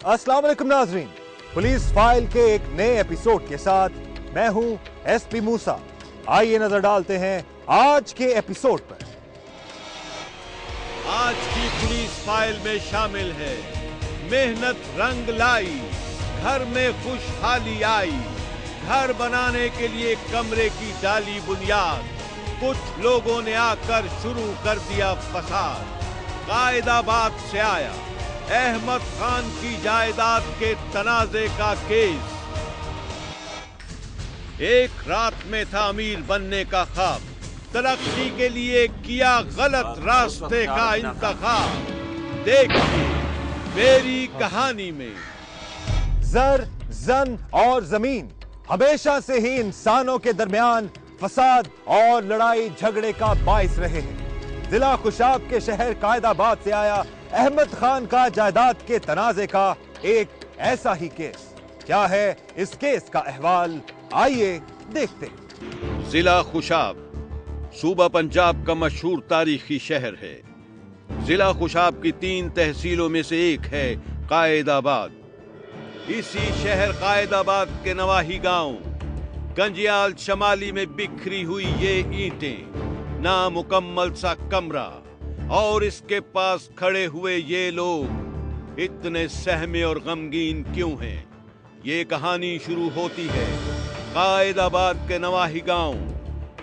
अस्सलाम वालेकुम नाजरीन, पुलिस फाइल के एक नए एपिसोड के साथ मैं हूं एसपी मूसा। आइए नजर डालते हैं आज के एपिसोड पर। आज की पुलिस फाइल में शामिल है मेहनत रंग लाई, घर में खुशहाली आई, घर बनाने के लिए कमरे की डाली बुनियाद, कुछ लोगों ने आकर शुरू कर दिया फसाद। कायदाबाद से आया अहमद खान की जायदाद के तनाजे का केस। एक रात में था अमीर बनने का ख्वाब, तरक्की के लिए किया गलत रास्ते का इंतखाब। देखिए मेरी कहानी में जर, जन और जमीन हमेशा से ही इंसानों के दरमियान फसाद और लड़ाई झगड़े का बाइस रहे हैं। जिला खुशाब के शहर कायदाबाद से आया अहमद खान का जायदाद के तनाजे का एक ऐसा ही केस। क्या है इस केस का अहवाल, आइए देखते हैं। जिला खुशाब सूबा पंजाब का मशहूर तारीखी शहर है। जिला खुशाब की 3 तहसीलों में से एक है कायदाबाद। इसी शहर कायदाबाद के नवाही गांव गंजियाल शमाली में बिखरी हुई ये ईंटें, नामुकम्मल सा कमरा और इसके पास खड़े हुए ये लोग इतने सहमे और गमगीन क्यों हैं? ये कहानी शुरू होती है कायदाबाद के नवाही गांव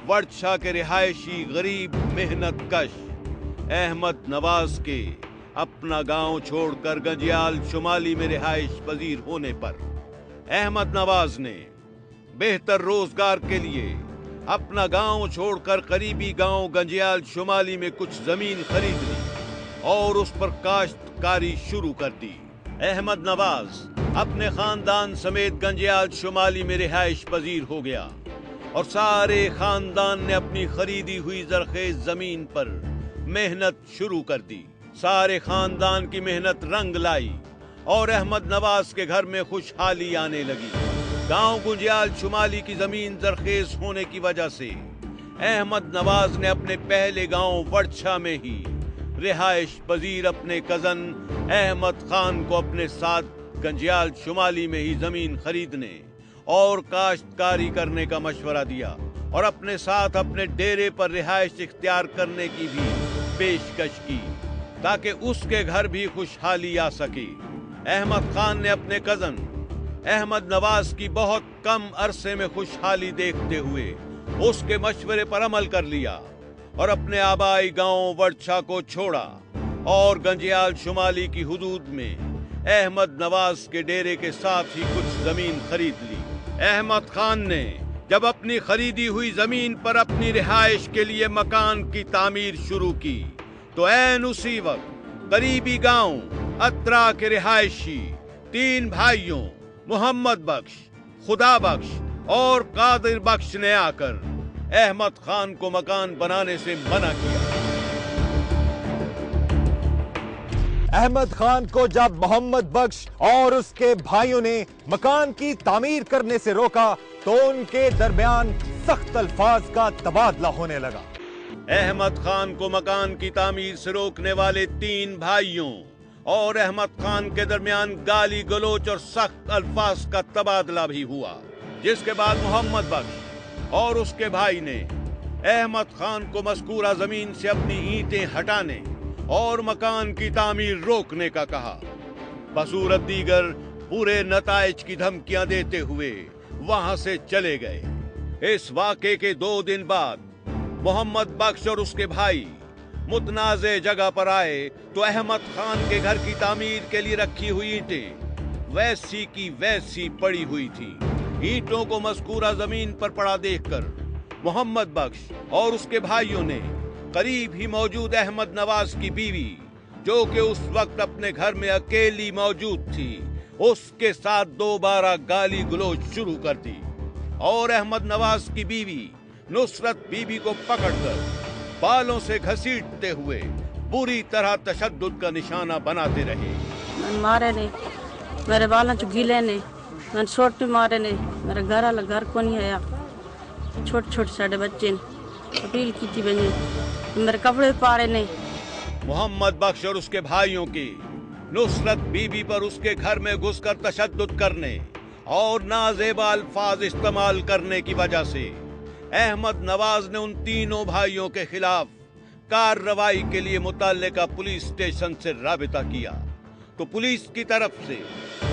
वर्षा के रिहायशी गरीब मेहनत कश अहमद नवाज के अपना गांव छोड़कर गंजियाल शुमाली में रिहाइश पजीर होने पर। अहमद नवाज ने बेहतर रोजगार के लिए अपना गांव छोड़कर करीबी गांव गंजियाल शुमाली में कुछ जमीन खरीद ली और उस पर काश्तकारी शुरू कर दी। अहमद नवाज अपने खानदान समेत गंजियाल शुमाली में रिहाइश पजीर हो गया और सारे खानदान ने अपनी खरीदी हुई जरखेज जमीन पर मेहनत शुरू कर दी। सारे खानदान की मेहनत रंग लाई और अहमद नवाज के घर में खुशहाली आने लगी। गांव गुंजियाल शुमाली की जमीन जरखेज होने की वजह से अहमद नवाज ने अपने पहले गांव वर्षा में ही रिहाइश पजीर अपने कजन अहमद खान को अपने साथ गंजियाल शुमाली में ही जमीन खरीदने और काश्तकारी करने का मशवरा दिया और अपने साथ अपने डेरे पर रिहाइश इख्तियार करने की भी पेशकश की ताकि उसके घर भी खुशहाली आ सके। अहमद खान ने अपने कजन अहमद नवाज की बहुत कम अरसे में खुशहाली देखते हुए उसके मशवरे पर अमल कर लिया और अपने आबाई गांव वर्षा को छोड़ा और गंजियाल शुमाली की हुदूद में अहमद नवाज के डेरे के साथ ही कुछ जमीन खरीद ली। अहमद खान ने जब अपनी खरीदी हुई जमीन पर अपनी रिहाइश के लिए मकान की तामीर शुरू की तो ऐन उसी वक्त करीबी गांव अत्रा के रिहायशी 3 भाइयों मोहम्मद बख्श, खुदा बख्श और कादिर बख्श ने आकर अहमद खान को मकान बनाने से मना किया। अहमद खान को जब मोहम्मद बख्श और उसके भाइयों ने मकान की तामीर करने से रोका तो उनके दरमियान सख्त अल्फाज का तबादला होने लगा। अहमद खान को मकान की तामीर से रोकने वाले 3 भाइयों और अहमद खान के दरमियान गाली गलोच और सख्त अल्फाज का तबादला भी हुआ, जिसके बाद मोहम्मद बख्श और उसके भाई ने अहमद खान को मज़कूरा जमीन से अपनी ईंटें हटाने और मकान की तामीर रोकने का कहा। बसूरत दीगर पूरे नताइज की धमकियां देते हुए वहां से चले गए। इस वाक़े के 2 दिन बाद मोहम्मद बख्श और उसके भाई मुतनाज़े जगह पर आए तो अहमद खान के घर की तामीर के लिए रखी हुई ईंटें वैसी की वैसी पड़ी हुई थी। ईंटों को मज़कूरा जमीन पर पड़ा देखकर मोहम्मद बख्श और उसके भाइयों ने करीब ही मौजूद अहमद नवाज की बीवी, जो कि उस वक्त अपने घर में अकेली मौजूद थी, उसके साथ दोबारा गाली गलोच शुरू कर दी और अहमद नवाज की बीवी नुसरत बीबी को पकड़कर बालों से घसीटते हुए बुरी तरह तशद्दुद का निशाना बनाते रहे। मैं मारे नहीं, मेरे बालों च गिले नहीं, मैं छोटे मारे नहीं, मेरे घर को नहीं आया, छोटे छोटे साढ़े बच्चे ने अपील की थी बनी, मेरे कपड़े पारे नहीं। मोहम्मद बख्श और उसके भाइयों की नुसरत बीबी पर उसके घर में घुसकर तशद्दुद करने और नाजेबा अल्फाज इस्तेमाल करने की वजह से अहमद नवाज ने उन तीनों भाइयों के खिलाफ कार्रवाई के लिए मुतल्लिका पुलिस स्टेशन से राबिता किया, तो पुलिस की तरफ से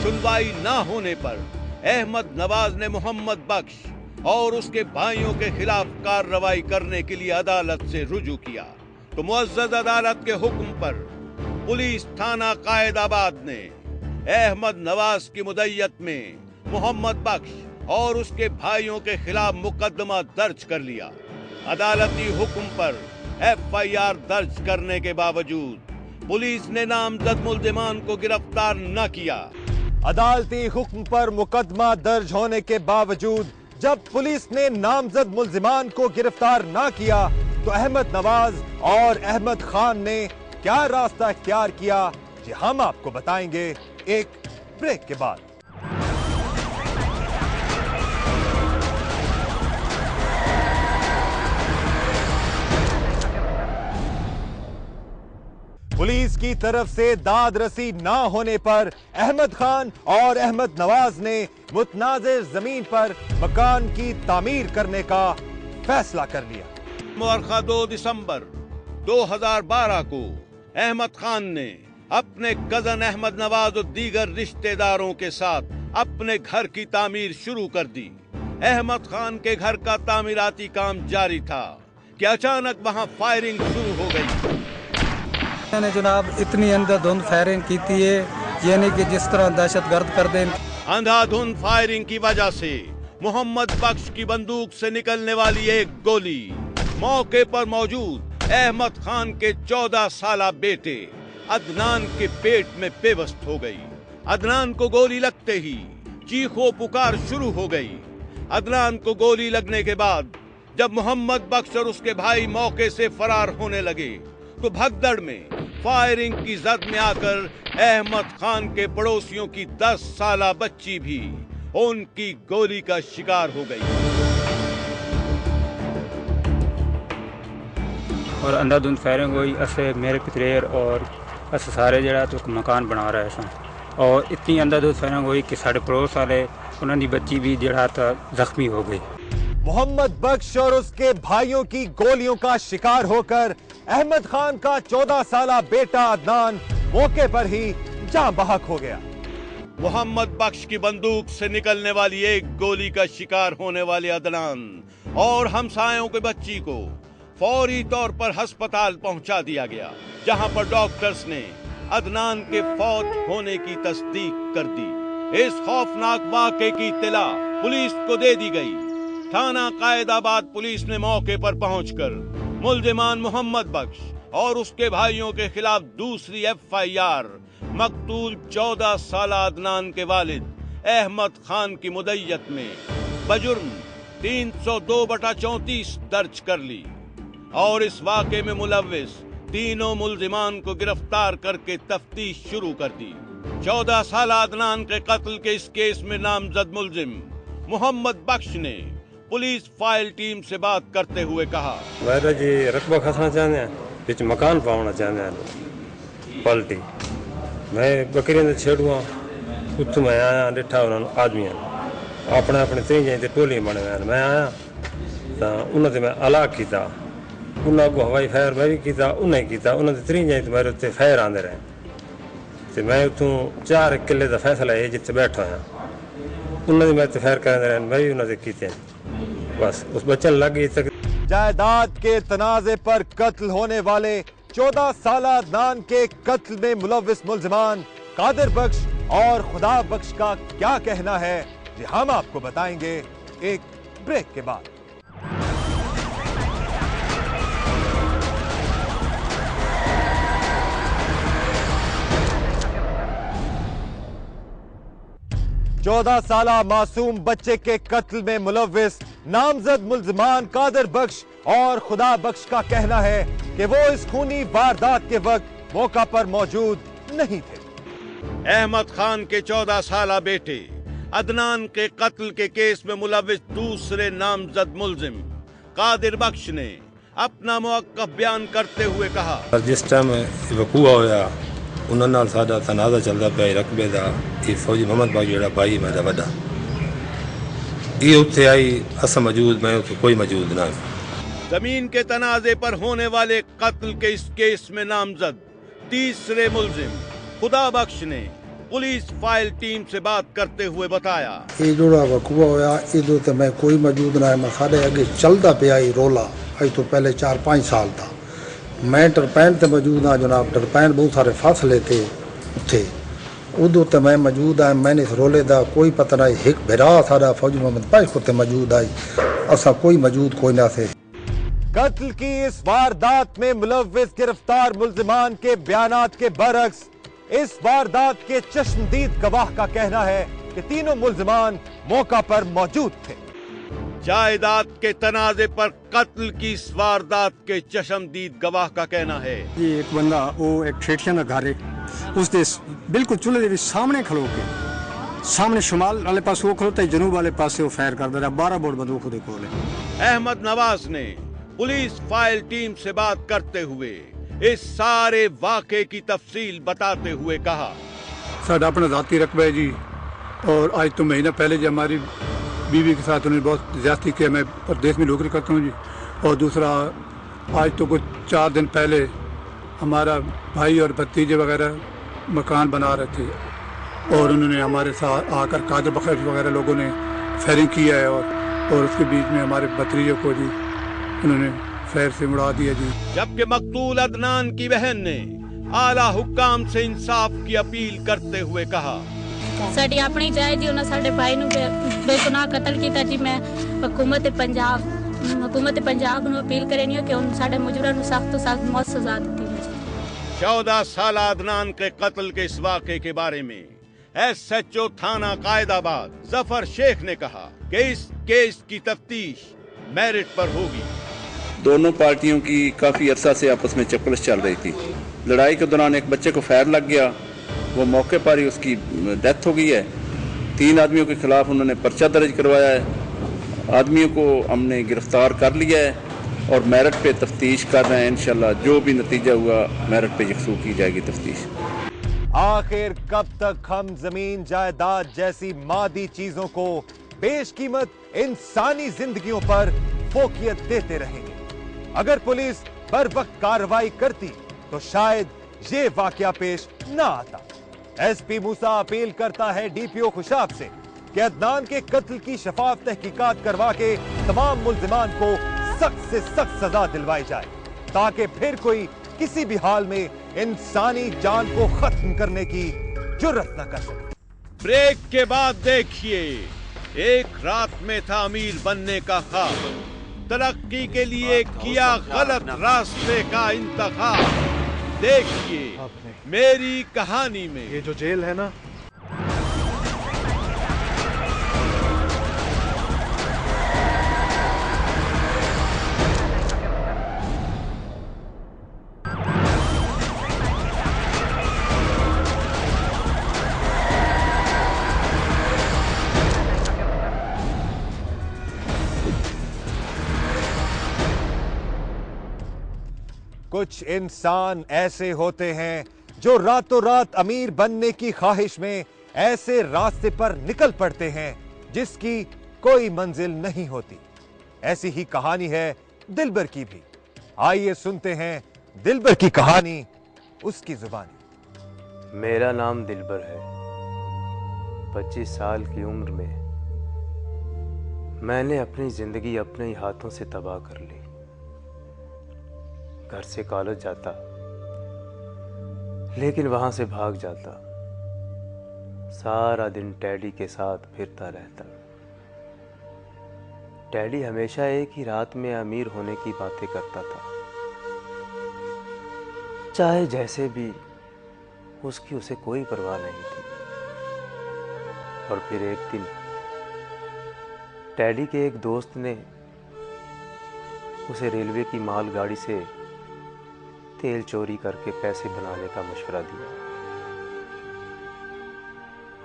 सुनवाई न होने पर अहमद नवाज ने मोहम्मद बख्श और उसके भाइयों के खिलाफ कार्रवाई करने के लिए अदालत से रुजू किया। तो मुअज़्ज़ज़ अदालत के हुक्म पर पुलिस थाना कायदाबाद ने अहमद नवाज की मुद्दत में मोहम्मद बख्श और उसके भाइयों के खिलाफ मुकदमा दर्ज कर लिया। अदालती हुक्म पर FIR दर्ज करने के बावजूद पुलिस ने नामजद मुल्जिमान को गिरफ्तार न किया। अदालती हुक्म पर मुकदमा दर्ज होने के बावजूद जब पुलिस ने नामजद मुल्जिमान को गिरफ्तार ना किया तो अहमद नवाज और अहमद खान ने क्या रास्ता इख्तियार किया, ये हम आपको बताएंगे एक ब्रेक के बाद। पुलिस की तरफ से दाद रसी ना होने पर अहमद खान और अहमद नवाज ने मुतनाज़िर जमीन पर मकान की तामीर करने का फैसला कर लिया। मुअर्रखा 2 दिसंबर 2012 को अहमद खान ने अपने कजन अहमद नवाज और दीगर रिश्तेदारों के साथ अपने घर की तामीर शुरू कर दी। अहमद खान के घर का तामीराती काम जारी था कि अचानक वहां फायरिंग शुरू हो गई। मैंने जनाब इतनी अंधाधुंध फायरिंग की थी, यानी कि जिस तरह दहशतगर्द कर दें। अंधाधुंध फायरिंग की वजह से मोहम्मद बख्श की बंदूक से निकलने वाली एक गोली मौके पर मौजूद अहमद खान के 14 साला बेटे अदनान के पेट में पेवस्त हो गई। अदनान को गोली लगते ही चीखों पुकार शुरू हो गई। अदनान को गोली लगने के बाद जब मोहम्मद बख्श और उसके भाई मौके से फरार होने लगे तो भगदड़ में फायरिंग की जद में आकर अहमद खान के पड़ोसियों की 10 साला बच्ची भी उनकी गोली का शिकार हो गई। और अंधाधुंध फायरिंग हुई। असे मेरे पितरेर और अस सारे जरा तो मकान बना रहे सन और इतनी अंधाधुंध फायरिंग हुई कि साढ़े पड़ोस वाले उन्होंने बच्ची भी जरा था जख्मी हो गई। मोहम्मद बख्श और उसके भाइयों की गोलियों का शिकार होकर अहमद खान का 14 साला बेटा अदनान मौके पर ही जान बहक हो गया। मोहम्मद बख्श की बंदूक से निकलने वाली एक गोली का शिकार होने वाले अदनान और हमसायों के बच्ची को फौरी तौर पर अस्पताल पहुंचा दिया गया, जहां पर डॉक्टर्स ने अदनान के फौत होने की तस्दीक कर दी। इस खौफनाक वाक़े की इत्तला पुलिस को दे दी गई। थाना कायदाबाद पुलिस ने मौके पर पहुंचकर मुल्जिमान मोहम्मद बख्श और उसके भाइयों के खिलाफ दूसरी FIR मकतूल 14 साला अदनान के वालिद अहमद खान की मुद्दत में बजुर्म 302/34 दर्ज कर ली और इस वाक़े में मुलव्विस तीनों मुल्जिमान को गिरफ्तार करके तफ्तीश शुरू कर दी। 14 साला अदनान के कत्ल के इस केस में नामजद मुल्जिम मोहम्मद बख्श ने पुलिस फाइल टीम से बात करते हुए कहा, वैदा जी रकबा खसना चाहते हैं, बिच मकान पाना चाहते हैं पलटी। मैं बकरियां छेड़ुआ उत्थों मैं आया डिठा उन्होंने आदमियों अपने अपने त्रीजें ते टोली बने हुए। मैं आया तो उन्होंने मैं अलाक किया, उन्होंने अगो हवाई फायर मैं भी किया, उन्हें किया, उन्होंने त्रीजें तो मेरे उत्ते फायर आते रहे। तो मैं उतों 4 किले का फैसला है जिथे बैठा हाँ, उन्होंने मैं फायर करते रहे, मैं भी उन्होंने किए। बस उस बच्चन लग गई तक। जायदाद के तनाजे पर कत्ल होने वाले 14 साला अदनान के कत्ल में मुलव्विस मुल्जिमान कादिर बख्श और खुदा बख्श का क्या कहना है, ये हम आपको बताएंगे एक ब्रेक के बाद। चौदह साला मासूम बच्चे के कत्ल में मुलव्विस नामजद मुल्जिमान कादिर बख्श और खुदा बख्श का कहना है कि वो इस खूनी वारदात के वक्त मौका पर मौजूद नहीं थे। अहमद खान के 14 साला बेटे अदनान के कत्ल के केस में मुलव्विस दूसरे नामजद मुल्जिम कादिर बख्श ने अपना मौक़िफ़ बयान करते हुए कहा, जिस टाइम वकूआ होया ਉਹਨਾਂ ਨਾਲ ਸਾਡਾ ਤਨਾਜ਼ਾ ਚੱਲਦਾ ਪਿਆ ਰਕਬੇ ਦਾ। ਇਹ ਫੌਜੀ ਮੁਹੰਮਦ ਬਾਗ ਜਿਹੜਾ ਭਾਈ ਮੇਰਾ ਵੱਡਾ, ये उत्थे आई अस मौजूद, मैं उत्थे कोई मौजूद ना। जमीन के तनाजे पर होने वाले कत्ल के इस केस में नामजद तीसरे मुलजिम खुदा बख्श ने पुलिस फाइल टीम से बात करते हुए बताया, ये जोड़ा वकूआ होया इदो ते मैं कोई मौजूद ना है। मैं साढ़े अगे चलता पिया ही रोला अज तो पहले 4-5 साल था। मैं टरपैन ते मौजूद हाँ जनाब। टरपैन बहुत सारे फासले थे उत्थे, उदो ते मैं मौजूद आया। मैंने इस रोले दा कोई पता नहीं। एक भिरा सारा फौजी मोहम्मद पाश को ते मौजूद आई, असा कोई मौजूद कोई ना थे। कत्ल की इस वारदात में मुलव्विस गिरफ्तार मुल्जिमान के बयानात के बरक्स इस वारदात के चश्मदीद गवाह का कहना है कि तीनों मुल्जिमान मौका पर मौजूद थे। जायदाद के तनाजे पर कत्ल की इस वारदात के चश्मदीद गवाह का कहना है, ये एक बंदा वो एक ठेठिया का घर है, उसके बिल्कुल चूल्हे के सामने खलो के सामने शुमाल वाले पास वो खलोता है, जनूब वाले पास वो फायर करता रहा। 12 बोर्ड बंदूक खुद को। अहमद नवाज ने पुलिस फाइल टीम से बात करते हुए इस सारे वाक़े की तफसील बताते हुए कहा, साਡਾ अपना जाती रकबा है जी, और आज तो महीना पहले जी हमारी बीवी के साथ उन्होंने बहुत ज्यादती किया। मैं प्रदेश में नौकरी करता हूँ जी। और दूसरा आज तो कुछ 4 दिन पहले हमारा भाई और भतीजे वगैरह मकान बना रहे थे, और उन्होंने हमारे साथ आकर कादर बखश वगैरह लोगों ने फायरिंग किया है, और उसके बीच में हमारे भतीजे को जी उन्होंने फायर से उड़ा दिया जी। जबकि मकतूल अदनान की बहन ने आला हुक्काम से इंसाफ की अपील करते हुए कहा, साड़ी अपनी जाए जी उन्हें साढ़े भाई नु बेगुनाह कत्ल किया जी। मैं हुकूमत पंजाब नु अपील करनी है कि उन साढ़े मुजरिमां नु सख्त तो सख्त मौत सजा दी जाए। 14 साल अदनान के कत्ल के इस वाक़े के बारे में SHO थाना कायदाबाद जफर शेख ने कहा कि इस केस की तफ्तीश मेरिट पर होगी। दोनों पार्टियों की काफी अरसा से आपस में चपकलस चल रही थी। लड़ाई के दौरान एक बच्चे को फायर लग गया, वो मौके पर ही उसकी डेथ हो गई है। 3 आदमियों के खिलाफ उन्होंने पर्चा दर्ज करवाया है। आदमियों को हमने गिरफ्तार कर लिया है और मेरिट पे तफ्तीश कर रहे हैं। इंशाल्लाह जो भी नतीजा हुआ मेरिट पे यकसू की जाएगी तफ्तीश। आखिर कब तक हम जमीन जायदाद जैसी मादी चीजों को बेशकीमत इंसानी जिंदगियों पर फोकियत देते रहेंगे? अगर पुलिस बर वक्त कार्रवाई करती तो शायद ये वाकया पेश न आता। SP मूसा अपील करता है DPO खुशाब से कि अदनान के कत्ल की शफाफ तहकीकात करवा के तमाम मुल्जिमान को सख्त से सख्त सजा दिलवाई जाए, ताकि फिर कोई किसी भी हाल में इंसानी जान को खत्म करने की जुर्रत न कर सके। ब्रेक के बाद देखिए, एक रात में था अमीर बनने का ख्वाब, तरक्की के लिए किया गलत रास्ते का इंतखाब। देखिए मेरी कहानी में ये जो जेल है ना, कुछ इंसान ऐसे होते हैं जो रातों रात अमीर बनने की ख्वाहिश में ऐसे रास्ते पर निकल पड़ते हैं जिसकी कोई मंजिल नहीं होती। ऐसी ही कहानी है दिलबर की भी। आइए सुनते हैं दिलबर की कहानी उसकी जुबानी। मेरा नाम दिलबर है। 25 साल की उम्र में मैंने अपनी जिंदगी अपने ही हाथों से तबाह कर ली। घर से कॉलेज जाता, लेकिन वहां से भाग जाता। सारा दिन डैडी के साथ फिरता रहता। डैडी हमेशा एक ही रात में अमीर होने की बातें करता था, चाहे जैसे भी, उसकी उसे कोई परवाह नहीं थी। और फिर एक दिन डैडी के एक दोस्त ने उसे रेलवे की मालगाड़ी से तेल चोरी करके पैसे बनाने का मशवरा दिया।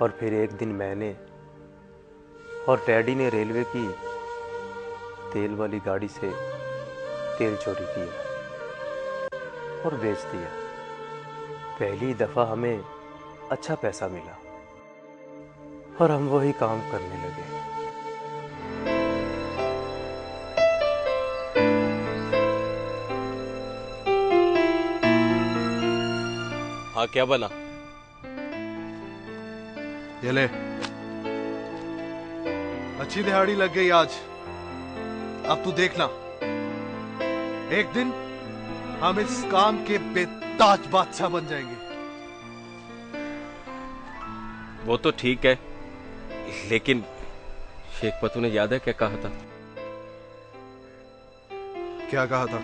और फिर एक दिन मैंने और डैडी ने रेलवे की तेल वाली गाड़ी से तेल चोरी किया और बेच दिया। पहली दफ़ा हमें अच्छा पैसा मिला और हम वही काम करने लगे। हाँ, क्या बना? ये ले, अच्छी दिहाड़ी लग गई आज। अब तू देखना, एक दिन हम इस काम के बेताज बादशाह बन जाएंगे। वो तो ठीक है, लेकिन शेख पतू ने याद है क्या कहा था? क्या कहा था?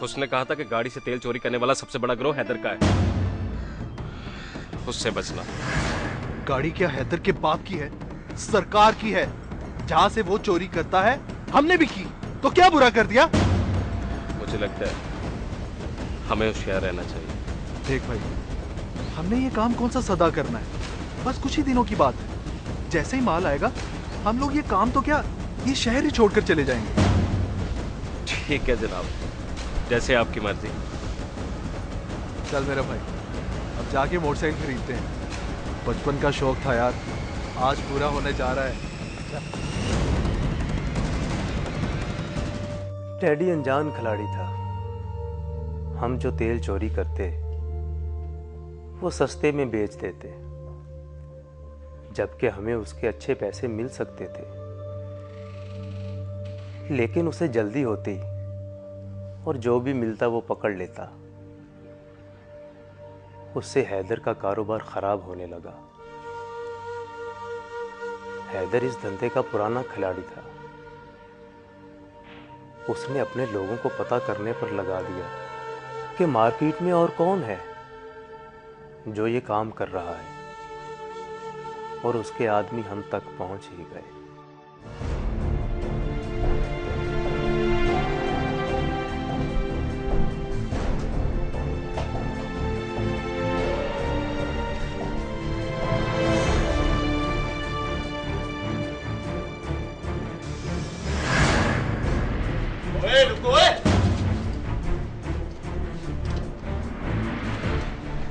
उसने कहा था कि गाड़ी से तेल चोरी करने वाला सबसे बड़ा गिरोह हैदर का है, उससे बचना। गाड़ी क्या हैदर के बाप की है? सरकार की है। जहां से वो चोरी करता है हमने भी की, तो क्या बुरा कर दिया? मुझे लगता है हमें होशियार रहना चाहिए। देख भाई, हमने ये काम कौन सा सदा करना है, बस कुछ ही दिनों की बात है। जैसे ही माल आएगा हम लोग ये काम तो क्या, ये शहर ही छोड़कर चले जाएंगे। ठीक है जनाब, जैसे आपकी मर्जी। चल मेरा भाई, अब जाके मोटरसाइकिल खरीदते हैं। बचपन का शौक था यार, आज पूरा होने जा रहा है। टैडी अनजान खिलाड़ी था। हम जो तेल चोरी करते वो सस्ते में बेच देते, जबकि हमें उसके अच्छे पैसे मिल सकते थे। लेकिन उसे जल्दी होती और जो भी मिलता वो पकड़ लेता। उससे हैदर का कारोबार खराब होने लगा। हैदर इस धंधे का पुराना खिलाड़ी था। उसने अपने लोगों को पता करने पर लगा दिया कि मार्केट में और कौन है जो ये काम कर रहा है, और उसके आदमी हम तक पहुंच ही गए।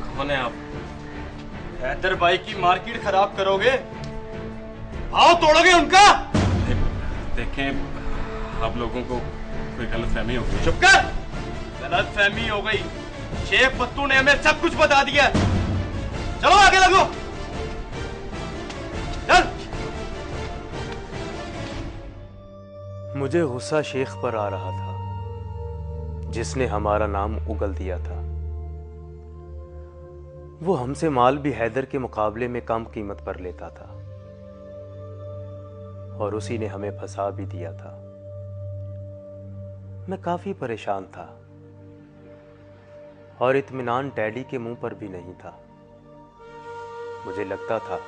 कौन है आप? हैदर भाई की मार्केट खराब करोगे, भाव तोड़ोगे उनका। देखें, आप लोगों को कोई गलतफहमी हो गई। चुप कर, गलतफहमी हो गई। शेख पत्तू ने हमें सब कुछ बता दिया। चलो आगे लगो, चल। मुझे गुस्सा शेख पर आ रहा था, जिसने हमारा नाम उगल दिया था। वो हमसे माल भी हैदर के मुकाबले में कम कीमत पर लेता था, और उसी ने हमें फंसा भी दिया था। मैं काफी परेशान था, और इत्मीनान टैडी के मुंह पर भी नहीं था। मुझे लगता था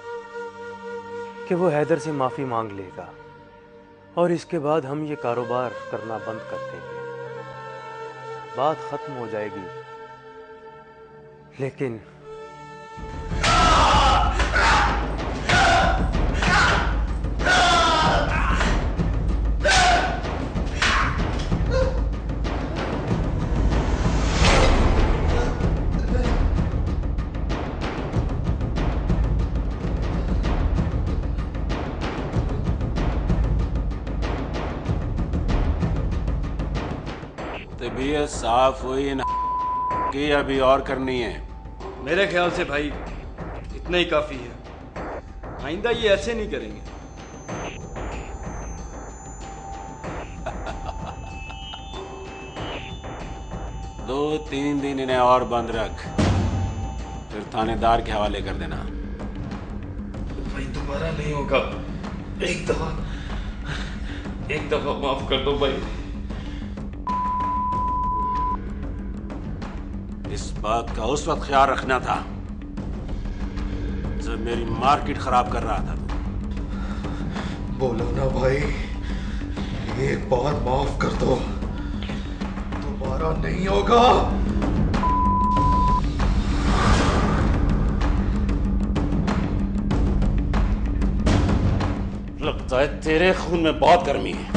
कि वो हैदर से माफी मांग लेगा, और इसके बाद हम ये कारोबार करना बंद कर देंगे, बात खत्म हो जाएगी। लेकिन तबीयत साफ हुई न कि अभी और करनी है? मेरे ख्याल से भाई इतना ही काफी है। आइंदा ये ऐसे नहीं करेंगे। दो तीन दिन इन्हें और बंद रख, फिर थानेदार के हवाले कर देना। भाई दोबारा नहीं होगा। एक दफा माफ कर दो भाई। इस बात का उस वक्त ख्याल रखना था जब मेरी मार्केट खराब कर रहा था। बोलो ना भाई, एक बार माफ कर दो, दोबारा नहीं होगा। लगता है तेरे खून में बहुत गर्मी है।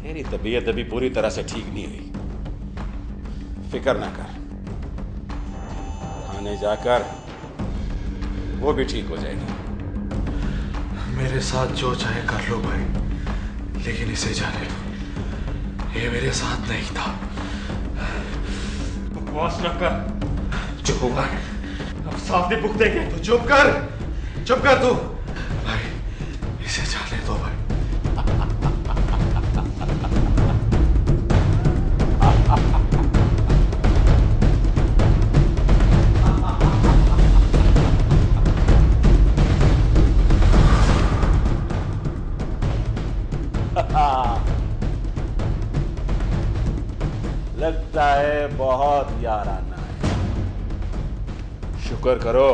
मेरी तबीयत अभी पूरी तरह से ठीक नहीं हुई, फिक्र ना कर, थाने जाकर वो भी ठीक हो जाएगी। मेरे साथ जो चाहे कर लो भाई, लेकिन इसे जाने लो, ये मेरे साथ नहीं था। बकवास न कर। चुप होगा, अब साथ में भुगतेंगे। तो चुप कर तू भाई, इसे जाने दो भाई। लगता है बहुत याराना है। शुक्र करो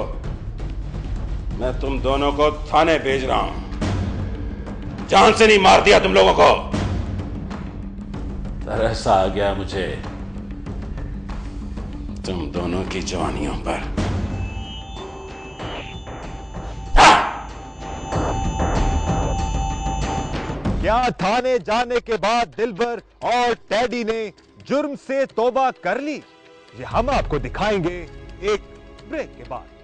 मैं तुम दोनों को थाने भेज रहा हूं। जान से नहीं मार दिया तुम लोगों को। तरस आ गया मुझे तुम दोनों की जवानियों पर। क्या थाने जाने के बाद दिलबर और टेडी ने जुर्म से तौबा कर ली? ये हम आपको दिखाएंगे एक ब्रेक के बाद।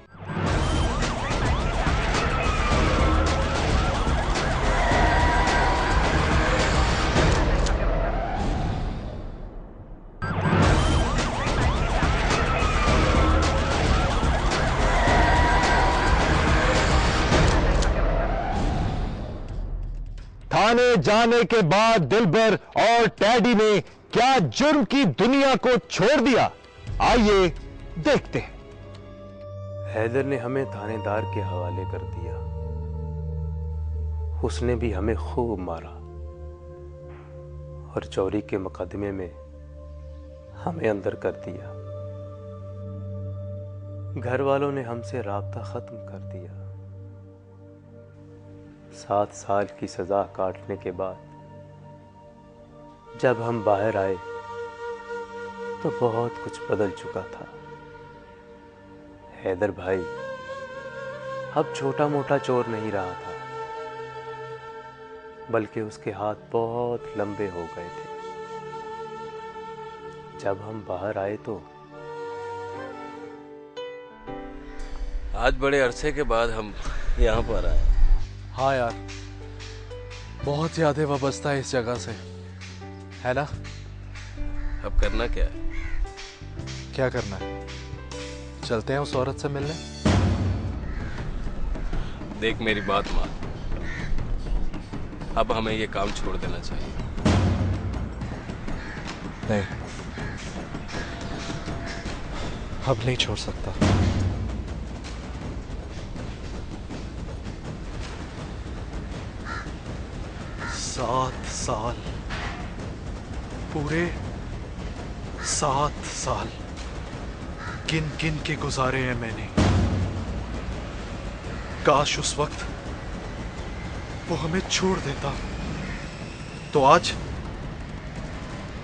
थाने जाने के बाद दिलबर और टैडी ने क्या जुर्म की दुनिया को छोड़ दिया? आइए देखते हैं। हैदर ने हमें थानेदार के हवाले कर दिया। उसने भी हमें खूब मारा और चोरी के मुकदमे में हमें अंदर कर दिया। घर वालों ने हमसे राब्ता खत्म कर दिया। 7 साल की सजा काटने के बाद जब हम बाहर आए तो बहुत कुछ बदल चुका था। हैदर भाई अब छोटा मोटा चोर नहीं रहा था, बल्कि उसके हाथ बहुत लंबे हो गए थे। जब हम बाहर आए तो आज बड़े अरसे के बाद हम यहाँ पर आए। हाँ यार, बहुत यादें वाबस्ता है इस जगह से, है ना? अब करना क्या है? क्या करना है? चलते हैं उस औरत से मिलने। देख मेरी बात मान, अब हमें ये काम छोड़ देना चाहिए। नहीं, अब नहीं छोड़ सकता। 7 साल, पूरे 7 साल गिन गिन के गुजारे हैं मैंने। काश उस वक्त वो हमें छोड़ देता तो आज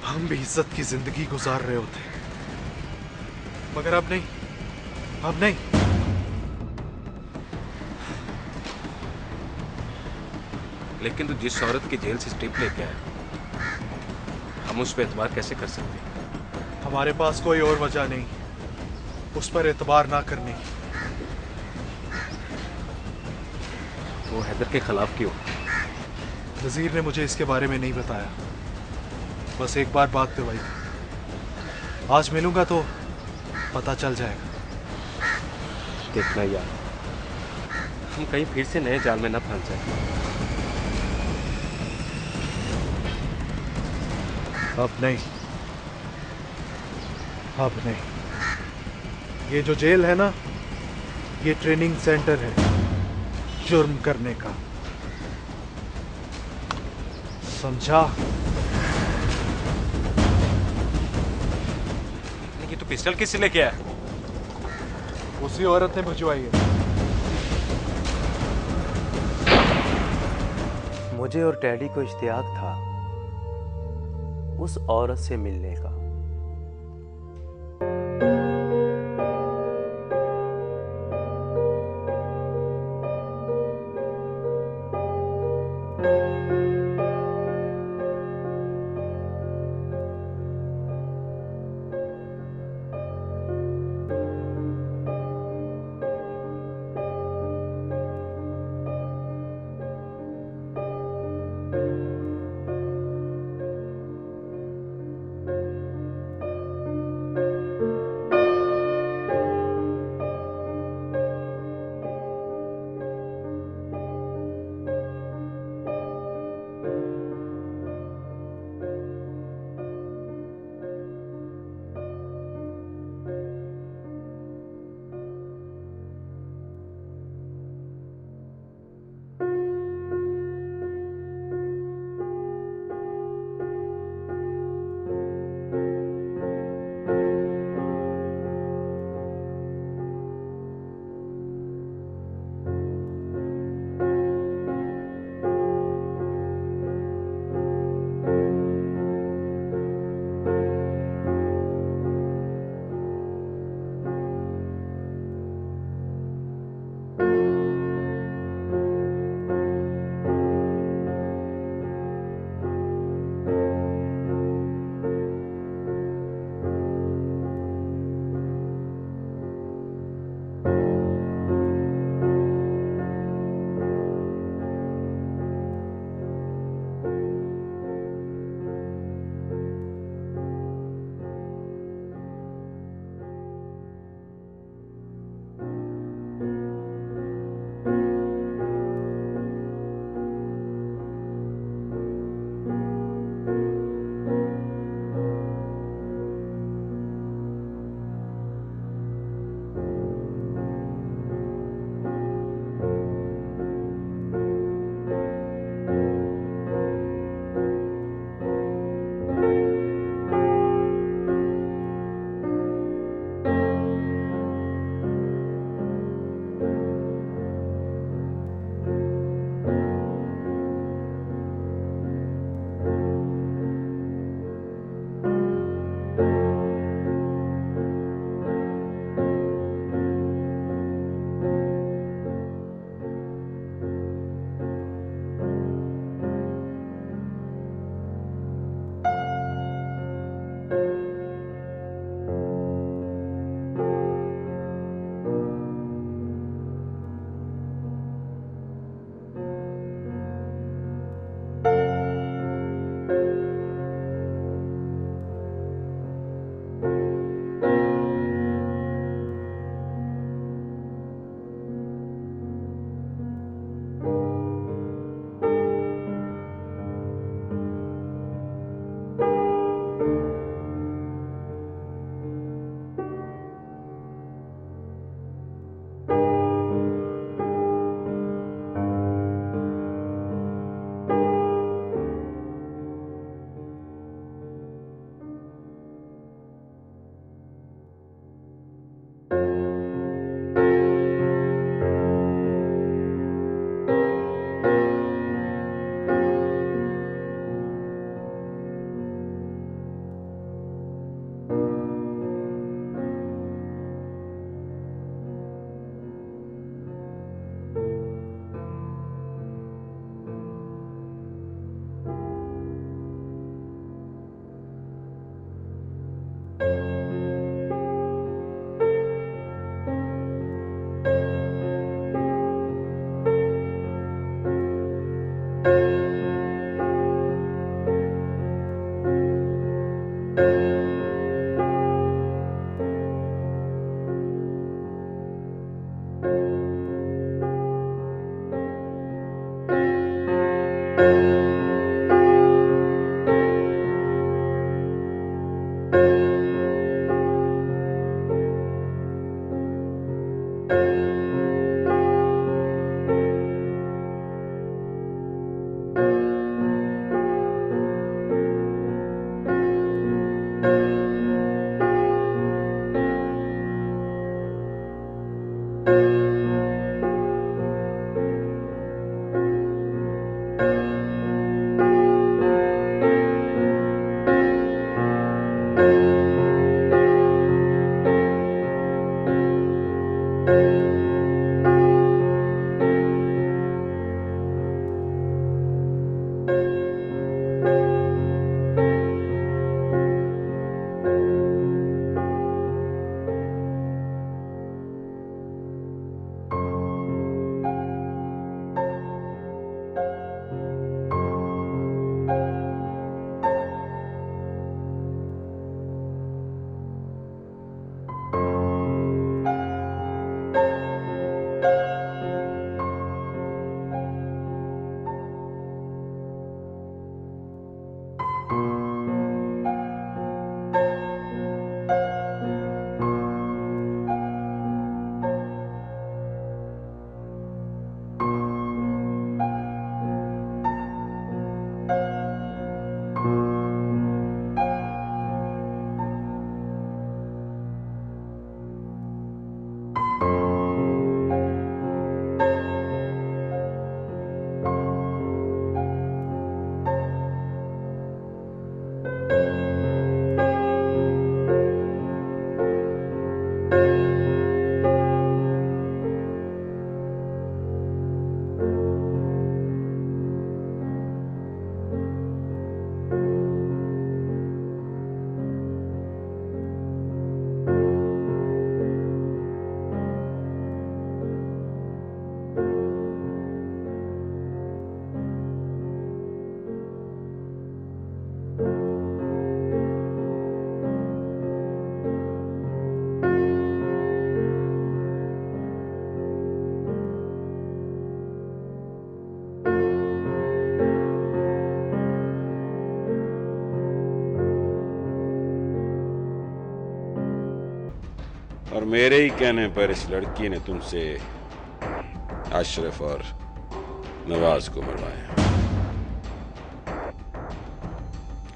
हम भी इज्जत की जिंदगी गुजार रहे होते, मगर अब नहीं, अब नहीं। लेकिन तू जिस औरत की जेल से स्ट्रिप लेके आया, हम उस पर एतबार कैसे कर सकते हैं? हमारे पास कोई और वजह नहीं उस पर एतबार ना करने की। वो हैदर के खिलाफ क्यों? वजीर ने मुझे इसके बारे में नहीं बताया, बस एक बार बात पे भाई, आज मिलूंगा तो पता चल जाएगा। देखना यार, हम कहीं फिर से नए जाल में न फंस जाए। अब नहीं, अब नहीं। ये जो जेल है ना, ये ट्रेनिंग सेंटर है जुर्म करने का, समझा? ये तो पिस्टल किससे लेके आया? उसी औरत ने भिजवाई है। मुझे और टैडी को इश्तियाक था उस औरत से मिलने का। और मेरे ही कहने पर इस लड़की ने तुमसे अशरफ और नवाज को मरवाया,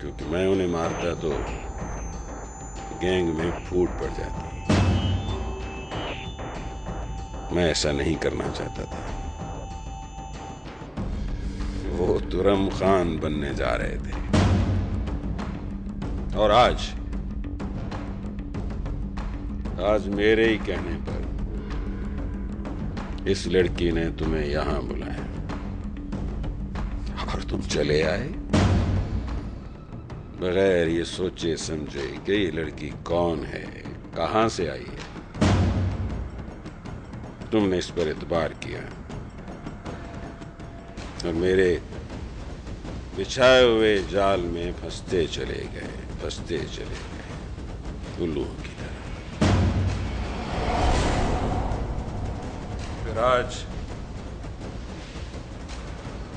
क्योंकि मैं उन्हें मारता तो गैंग में फूट पड़ जाती। मैं ऐसा नहीं करना चाहता था। वो तुरम खान बनने जा रहे थे और आज मेरे ही कहने पर इस लड़की ने तुम्हें यहां बुलाया और तुम चले आए बगैर ये सोचे समझे कि ये लड़की कौन है, कहां से आई है। तुमने इस पर एतबार किया और मेरे बिछाए हुए जाल में फंसते चले गए उल्लू की तरह। फिर आज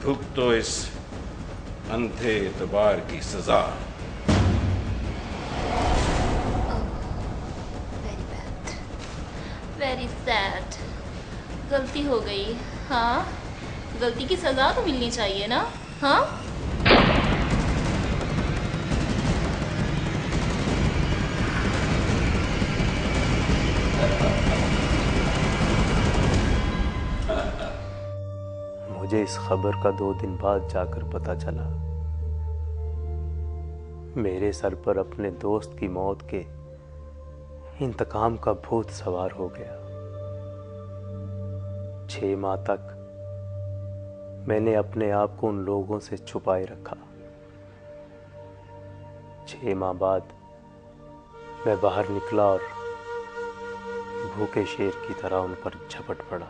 भुगतो इस अंधे एतबार की सजा। Very sad. गलती हो गई। हाँ, गलती की सजा तो मिलनी चाहिए ना। हाँ, मुझे इस खबर का 2 दिन बाद जाकर पता चला। मेरे सर पर अपने दोस्त की मौत के इंतकाम का भूत सवार हो गया। 6 माह तक मैंने अपने आप को उन लोगों से छुपाए रखा। 6 माह बाद मैं बाहर निकला और भूखे शेर की तरह उन पर झपट पड़ा।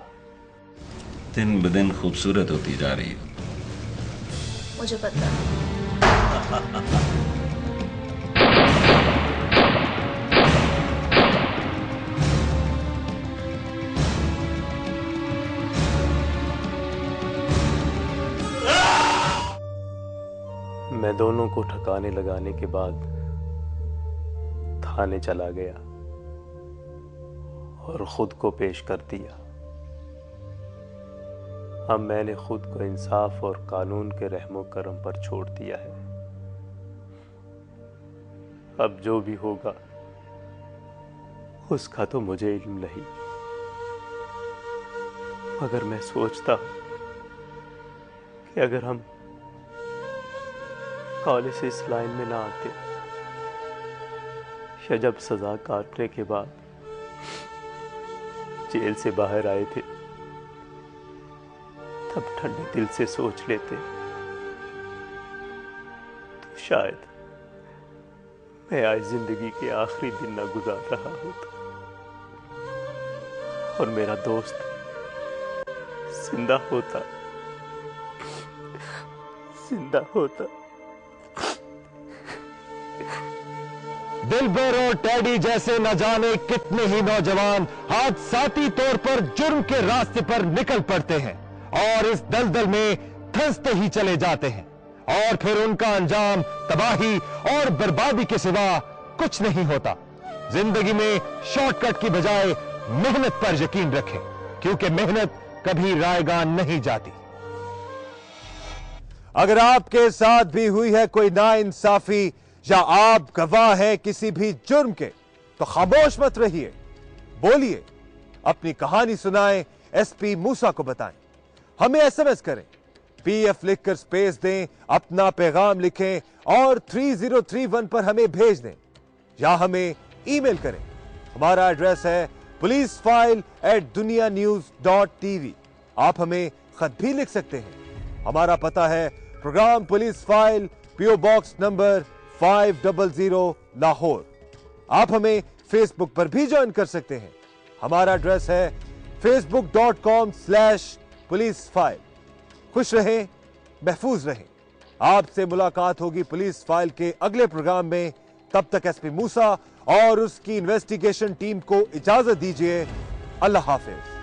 दिन ब दिन खूबसूरत होती जा रही हो। मुझे पता। मैं दोनों को ठिकाने लगाने के बाद थाने चला गया और खुद को पेश कर दिया। अब मैंने खुद को इंसाफ और कानून के रहमो करम पर छोड़ दिया है। अब जो भी होगा उसका तो मुझे इल्म नहीं, मगर मैं सोचता हूं कि अगर हम कॉलेज से इस लाइन में ना आते या जब सजा काटने के बाद जेल से बाहर आए थे तब ठंडे दिल से सोच लेते तो शायद मैं आज जिंदगी के आखिरी दिन न गुजार रहा होता और मेरा दोस्त जिंदा होता। दिलबर और टैडी जैसे न जाने कितने ही नौजवान हादसाती तौर पर जुर्म के रास्ते पर निकल पड़ते हैं और इस दलदल में धंसते ही चले जाते हैं और फिर उनका अंजाम तबाही और बर्बादी के सिवा कुछ नहीं होता। जिंदगी में शॉर्टकट की बजाय मेहनत पर यकीन रखें, क्योंकि मेहनत कभी रायगान नहीं जाती। अगर आपके साथ भी हुई है कोई नाइंसाफी या आप गवाह है किसी भी जुर्म के, तो खामोश मत रहिए, बोलिए, अपनी कहानी सुनाएं, एसपी मूसा को बताएं। हमें एसएमएस करें, पीएफ लिखकर स्पेस दें, अपना पैगाम लिखें और 3031 पर हमें भेज दें या हमें ईमेल करें। हमारा एड्रेस है policeFile@dunianews.tv। आप हमें खत भी लिख सकते हैं। हमारा पता है program police file, PO box number 500 Lahore. आप हमें फेसबुक पर भी ज्वाइन कर सकते हैं। हमारा एड्रेस है facebook.com/पुलिसफाइल। खुश रहें, महफूज रहें। आपसे मुलाकात होगी पुलिस फाइल के अगले प्रोग्राम में। तब तक एसपी मूसा और उसकी इन्वेस्टिगेशन टीम को इजाजत दीजिए। अल्लाह हाफिज।